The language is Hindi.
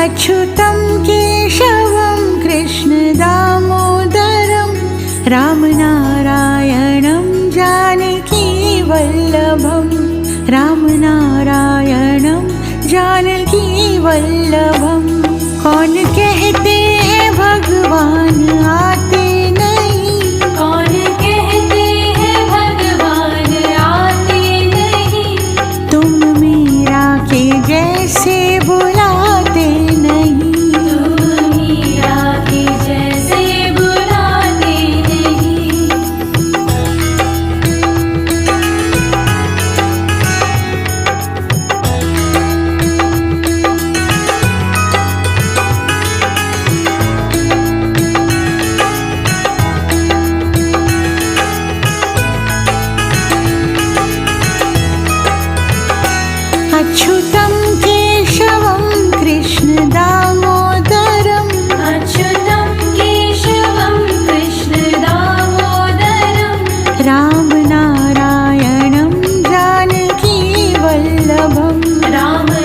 अच्युतं केशवं कृष्णदामोदरं रामनारायणं जानकीवल्लभं रामनारायणं जानकीवल्लभं। कौन कहते हैं भगवान आते नहीं, कौन कहते हैं भगवान आते नहीं, तुम मीरा के जैसे बुलाते नहीं, तुम मीरा के जैसे बुलाते नहीं। अच्युतं केशवं कृष्णदामोदरं अच्युतं केशवं कृष्णदामोदरं रामनारायणं जानकीवल्लभं रामनारायणं